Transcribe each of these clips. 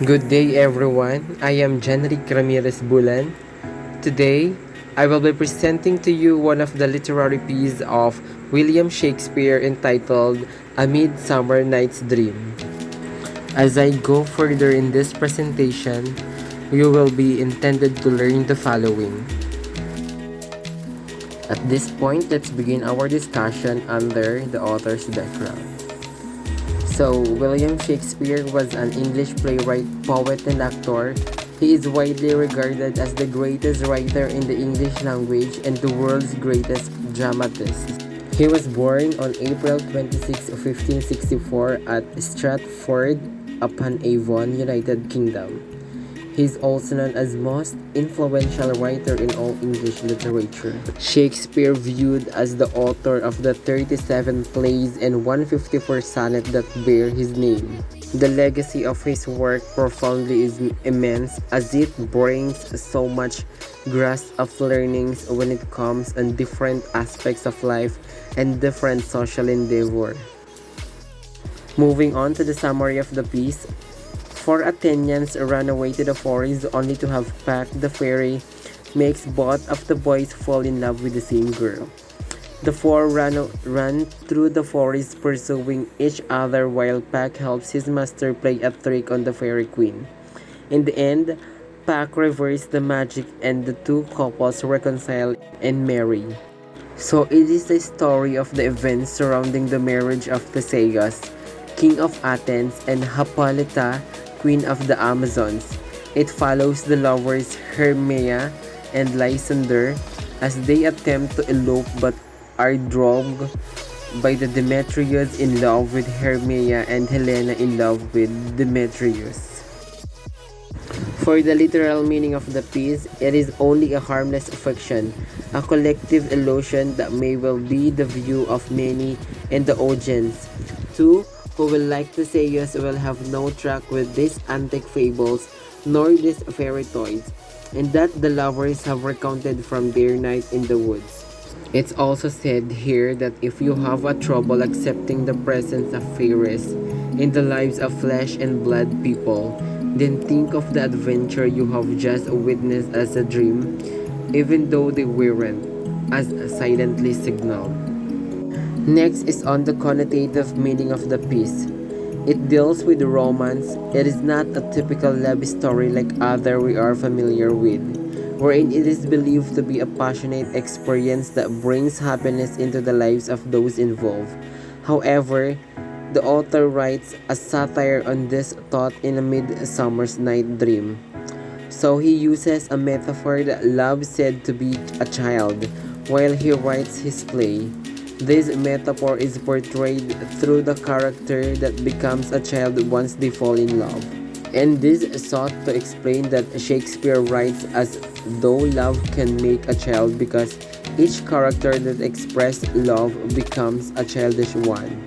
Good day everyone, I am Jenric Ramirez Bulan. Today, I will be presenting to you one of the literary pieces of William Shakespeare entitled A Midsummer Night's Dream. As I go further in this presentation, you will be intended to learn the following. At this point, let's begin our discussion under the author's background. So, William Shakespeare was an English playwright, poet, and actor. He is widely regarded as the greatest writer in the English language and the world's greatest dramatist. He was born on April 26, 1564 at Stratford-upon-Avon, United Kingdom. He is also known as most influential writer in all English literature. Shakespeare viewed as the author of the 37 plays and 154 sonnets that bear his name. The legacy of his work profoundly is immense as it brings so much grasp of learnings when it comes on different aspects of life and different social endeavor. Moving on to the summary of the piece, four Athenians run away to the forest only to have Pack the fairy makes both of the boys fall in love with the same girl. The four run through the forest pursuing each other while Pack helps his master play a trick on the fairy queen. In the end, Pack reverses the magic and the two couples reconcile and marry. So it is the story of the events surrounding the marriage of Theseus, king of Athens, and Hippolyta, queen of the Amazons. It follows the lovers Hermia and Lysander as they attempt to elope but are dragged by the Demetrius in love with Hermia and Helena in love with Demetrius. For the literal meaning of the piece, it is only a harmless fiction, a collective illusion that may well be the view of many in the audience. Two who will like Theseus will have no track with these antique fables nor these fairy toys, and that the lovers have recounted from their night in the woods. It's also said here that if you have a trouble accepting the presence of fairies in the lives of flesh and blood people, then think of the adventure you have just witnessed as a dream, even though they weren't, as silently signaled. Next is on the connotative meaning of the piece. It deals with romance. It is not a typical love story like other we are familiar with, wherein it is believed to be a passionate experience that brings happiness into the lives of those involved. However, the author writes a satire on this thought in A Midsummer's Night Dream. So he uses a metaphor that love said to be a child while he writes his play. This metaphor is portrayed through the character that becomes a child once they fall in love. And this sought to explain that Shakespeare writes as though love can make a child because each character that expresses love becomes a childish one.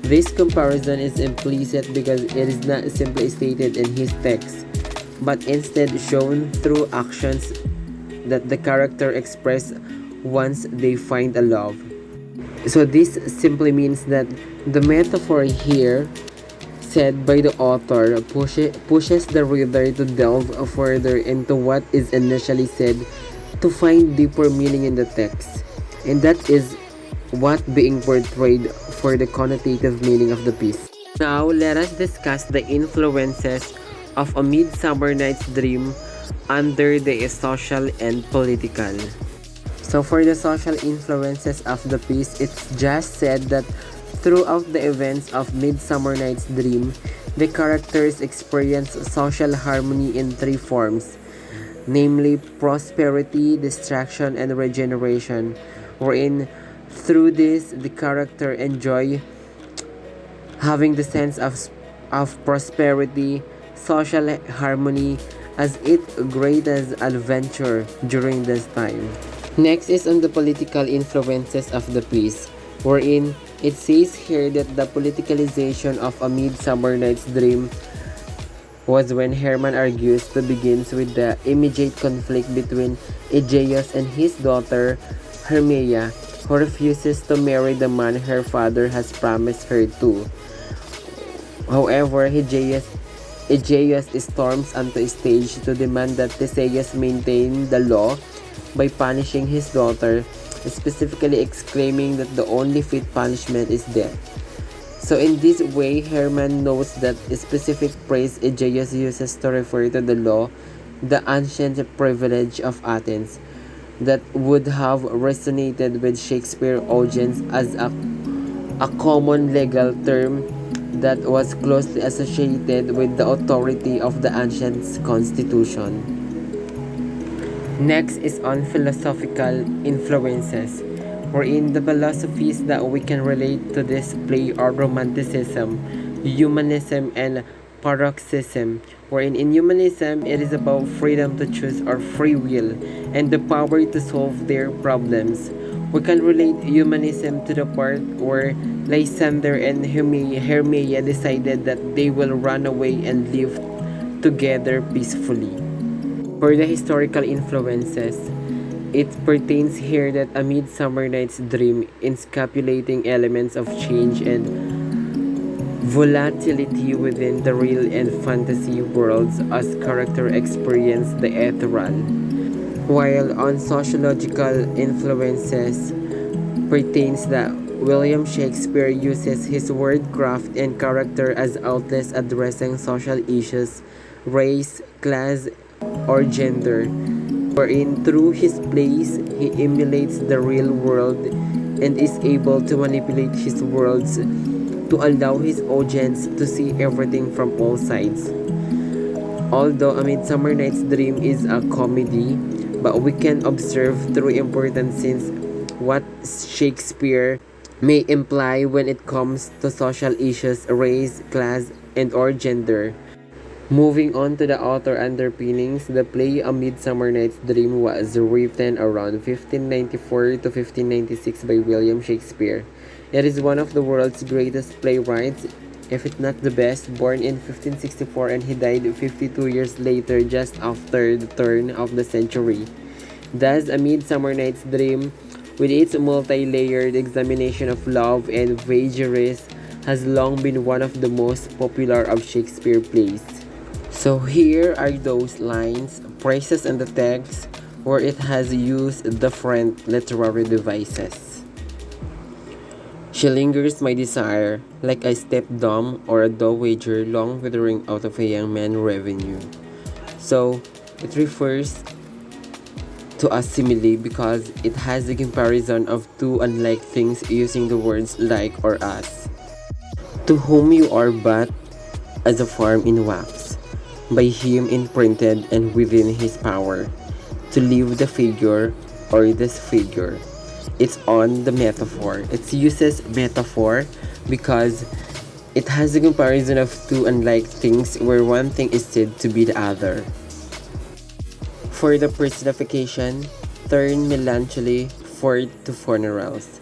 This comparison is implicit because it is not simply stated in his text, but instead shown through actions that the character express once they find a love. So this simply means that the metaphor here said by the author pushes the reader to delve further into what is initially said to find deeper meaning in the text. And that is what being portrayed for the connotative meaning of the piece. Now, let us discuss the influences of A Midsummer Night's Dream under the social and political. So for the social influences of the piece, it's just said that throughout the events of Midsummer Night's Dream, the characters experience social harmony in three forms, namely prosperity, distraction, and regeneration, wherein through this, the character enjoy having the sense of prosperity, social harmony, as it greatest adventure during this time. Next is on the political influences of the piece, wherein it says here that the politicalization of A Midsummer Night's Dream was when Herman Argues begins with the immediate conflict between Aegeus and his daughter Hermia, who refuses to marry the man her father has promised her to. However, Aegeus Aegeus storms onto stage to demand that Theseus maintain the law by punishing his daughter, specifically exclaiming that the only fit punishment is death. So in this way, Herman notes that a specific phrase Aegeus uses to refer to the law, the ancient privilege of Athens, that would have resonated with Shakespeare audience as a common legal term that was closely associated with the authority of the ancient constitution. Next is on philosophical influences, wherein the philosophies that we can relate to this play are Romanticism, Humanism, and Paroxysm, wherein in Humanism it is about freedom to choose or free will and the power to solve their problems. We can relate Humanism to the part where Lysander and Hermia decided that they will run away and live together peacefully. For the historical influences, it pertains here that A Midsummer Night's Dream encapsulating elements of change and volatility within the real and fantasy worlds as character experience the ethereal. While on sociological influences pertains that William Shakespeare uses his wordcraft and character as outlets addressing social issues, race, class, or gender, wherein through his plays he emulates the real world and is able to manipulate his worlds to allow his audience to see everything from all sides. Although A Midsummer Night's Dream is a comedy, but we can observe through important scenes what Shakespeare may imply when it comes to social issues, race, class, and or gender. Moving on to the author underpinnings, the play A Midsummer Night's Dream was written around 1594 to 1596 by William Shakespeare. It is one of the world's greatest playwrights, if it not the best, born in 1564 and he died 52 years later just after the turn of the century. Thus, A Midsummer Night's Dream, with its multi-layered examination of love and vagaries, has long been one of the most popular of Shakespeare plays. So here are those lines, phrases in the text where it has used different literary devices. She lingers my desire, like a stepdom or a dowager long withering out of a young man revenue. So it refers to a simile because it has the comparison of two unlike things using the words like or as. To whom you are but as a form in wax, by him imprinted and within his power, to leave the figure or disfigure. It's on the metaphor. It uses metaphor because it has a comparison of two unlike things where one thing is said to be the other. For the personification, turn melancholy forth to funerals.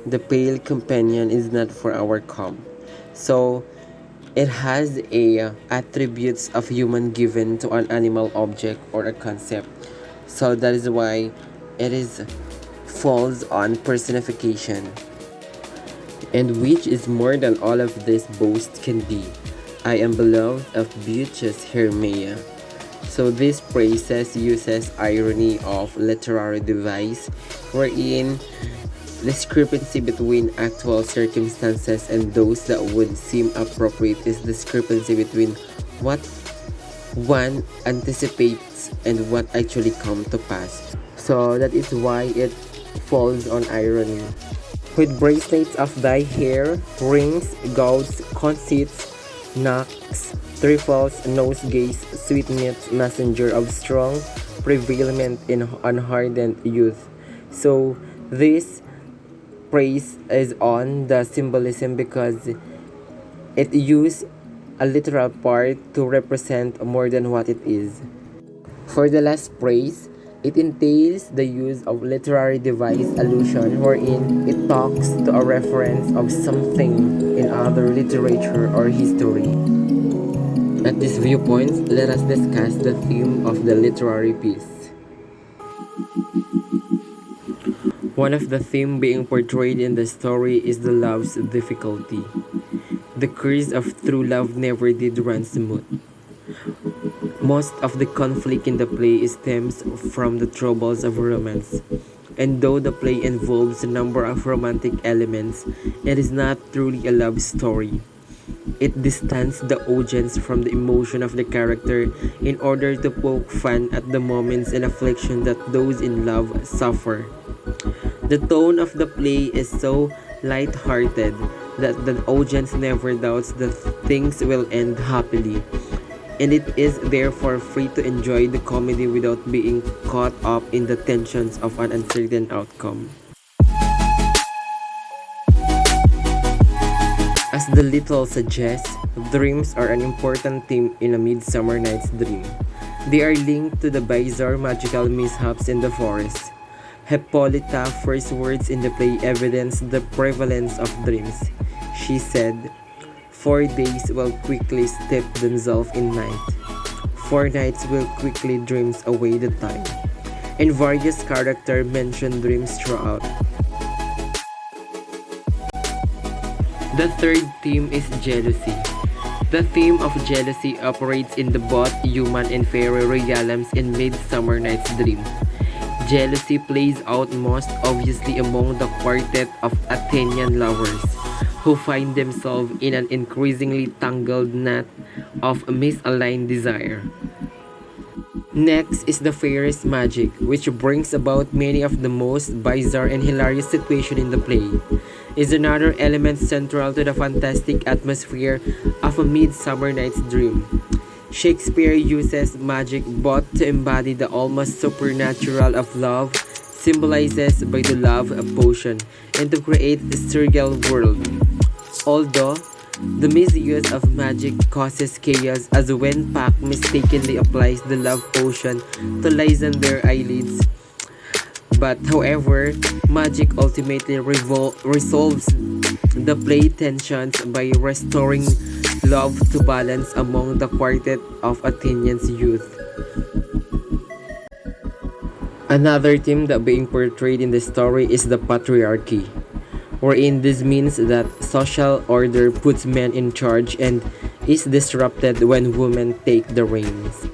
The pale companion is not for our calm. So it has a attributes of human given to an animal object or a concept. So that is why it is falls on personification. And which is more than all of this boast can be. I am beloved of beauteous Hermia. So this phrases uses irony of literary device wherein discrepancy between actual circumstances and those that would seem appropriate is discrepancy between what one anticipates and what actually come to pass. So that is why it falls on irony. With bracelets of thy hair, rings, gauds, conceits, knocks, trifles, nosegays, sweetmeats, messenger of strong prevailment in unhardened youth. So this praise is on the symbolism because it used a literal part to represent more than what it is. For the last praise, it entails the use of literary device allusion wherein it talks to a reference of something in other literature or history. At this viewpoint, let us discuss the theme of the literary piece. One of the themes being portrayed in the story is the love's difficulty. The curse of true love never did run smooth. Most of the conflict in the play stems from the troubles of romance. And though the play involves a number of romantic elements, it is not truly a love story. It distances the audience from the emotion of the character in order to poke fun at the moments and affliction that those in love suffer. The tone of the play is so light-hearted that the audience never doubts that things will end happily, and it is therefore free to enjoy the comedy without being caught up in the tensions of an uncertain outcome. As the title suggests, dreams are an important theme in A Midsummer Night's Dream. They are linked to the bizarre magical mishaps in the forest. Hippolyta's first words in the play evidence the prevalence of dreams. She said, 4 days will quickly step themselves in night. 4 nights will quickly dreams away the time. And various characters mention dreams throughout. The third theme is jealousy. The theme of jealousy operates in the both human and fairy realms in Midsummer Night's Dream. Jealousy plays out most obviously among the quartet of Athenian lovers, who find themselves in an increasingly tangled knot of misaligned desire. Next is the fairy's magic, which brings about many of the most bizarre and hilarious situations in the play. Is another element central to the fantastic atmosphere of A Midsummer Night's Dream. Shakespeare uses magic both to embody the almost supernatural of love, symbolized by the love potion, and to create a surreal world. Although the misuse of magic causes chaos, as when Pac mistakenly applies the love potion to lighten their eyelids. But however, magic ultimately resolves the play tensions by restoring love to balance among the quartet of Athenians' youth. Another theme that being portrayed in the story is the patriarchy, wherein this means that social order puts men in charge and is disrupted when women take the reins.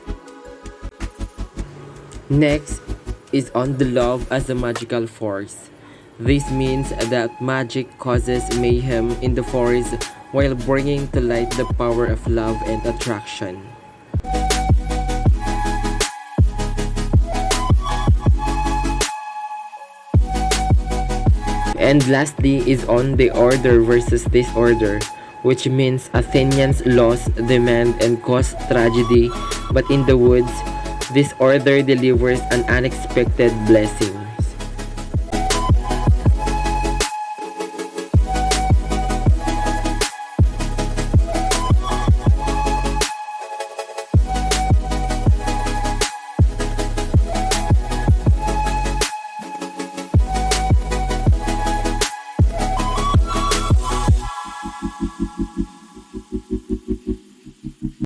Next is on the love as a magical force. This means that magic causes mayhem in the forest while bringing to light the power of love and attraction. And lastly is on the order versus disorder, which means Athenians lost, demand, and cause tragedy, but in the woods, disorder delivers an unexpected blessing.